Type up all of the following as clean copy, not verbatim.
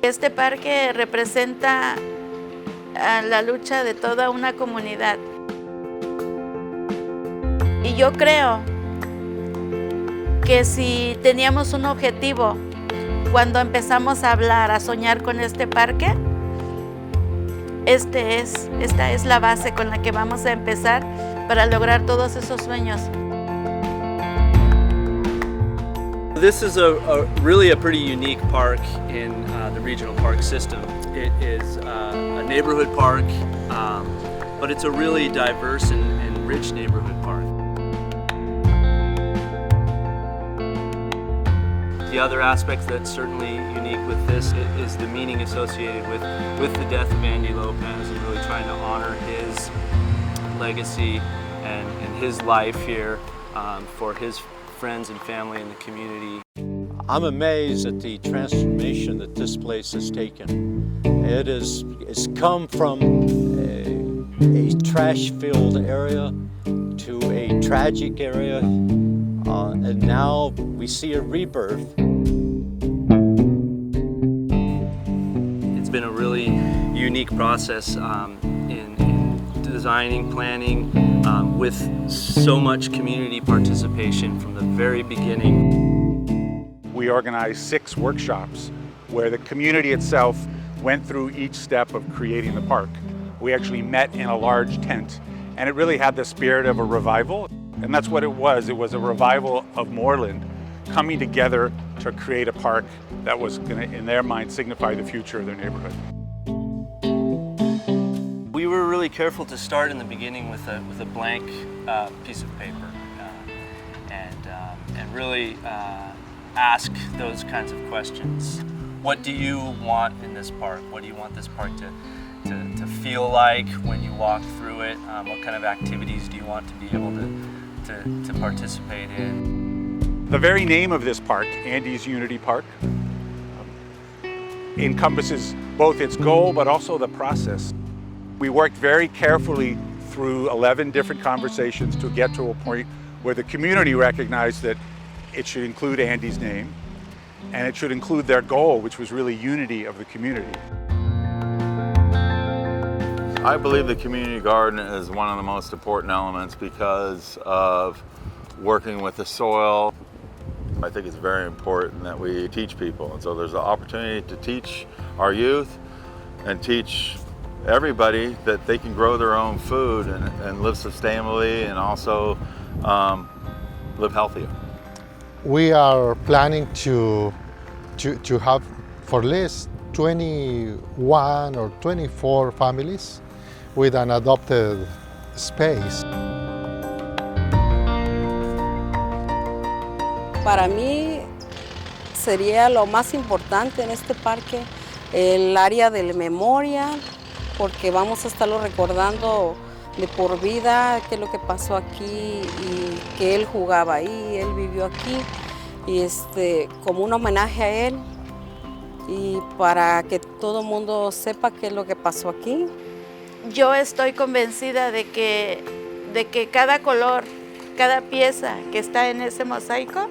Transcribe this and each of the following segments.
Este parque representa la lucha de toda una comunidad. Y yo creo que si teníamos un objetivo cuando empezamos a hablar, a soñar con este parque, esta es la base con la que vamos a empezar para lograr todos esos sueños. This is really a pretty unique park in the regional park system. It is a neighborhood park, but it's a really diverse and rich neighborhood park. The other aspect that's certainly unique with this is the meaning associated with the death of Andy Lopez, and really trying to honor his legacy and his life here for his friends and family in the community. I'm amazed at the transformation that this place has taken. It's come from a trash-filled area to a tragic area, and now we see a rebirth. It's been a really unique process in designing, planning, with so much community participation from the very beginning. We organized 6 workshops where the community itself went through each step of creating the park. We actually met in a large tent, and it really had the spirit of a revival. And that's what it was. It was a revival of Moorland coming together to create a park that was going to, in their mind, signify the future of their neighborhood. We were really careful to start in the beginning with a blank piece of paper and really ask those kinds of questions. What do you want in this park? What do you want this park to feel like when you walk through it? What kind of activities do you want to be able to participate in? The very name of this park, Andy's Unity Park, encompasses both its goal but also the process. We worked very carefully through 11 different conversations to get to a point where the community recognized that it should include Andy's name, and it should include their goal, which was really unity of the community. I believe the community garden is one of the most important elements because of working with the soil. I think it's very important that we teach people, and so there's an opportunity to teach our youth and teach everybody that they can grow their own food and live sustainably and also live healthier. We are planning to have for least 21 or 24 families with an adopted space. Para mí sería lo más importante en este parque el área de la memoria, porque vamos a estarlo recordando de por vida qué es lo que pasó aquí y que él jugaba ahí, él vivió aquí, y como un homenaje a él y para que todo el mundo sepa qué es lo que pasó aquí. Yo estoy convencida de que cada color, cada pieza que está en ese mosaico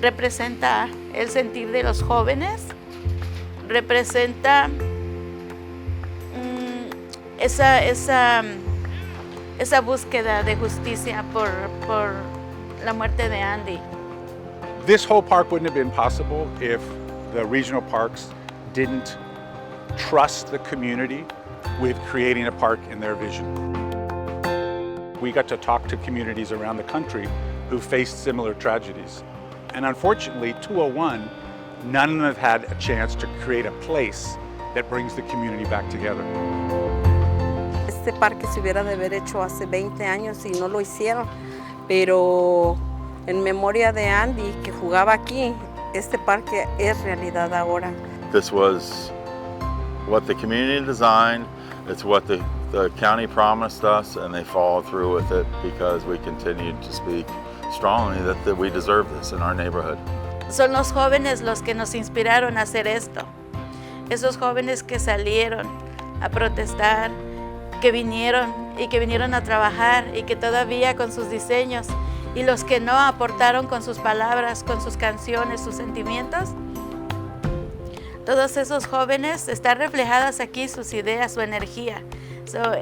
representa el sentir de los jóvenes, representa esa búsqueda de justicia por la muerte de Andy. This whole park wouldn't have been possible if the regional parks didn't trust the community with creating a park in their vision. We got to talk to communities around the country who faced similar tragedies. And unfortunately, 201, none of them have had a chance to create a place that brings the community back together. Este parque se hubiera de haber hecho hace 20 años y no lo hicieron, pero en memoria de Andy, que jugaba aquí, este parque es realidad ahora. This was what the community designed, it's what the county promised us, and they followed through with it because we continued to speak strongly that we deserve this in our neighborhood. Son los jóvenes los que nos inspiraron a hacer esto. Esos jóvenes que salieron a protestar, que vinieron a trabajar y que todavía con sus diseños, y los que no aportaron con sus palabras, con sus canciones, sus sentimientos, todos esos jóvenes, están reflejadas aquí sus ideas, su energía.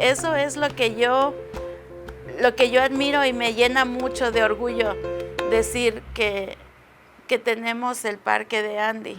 Eso es lo que yo admiro y me llena mucho de orgullo decir que tenemos el parque de Andy.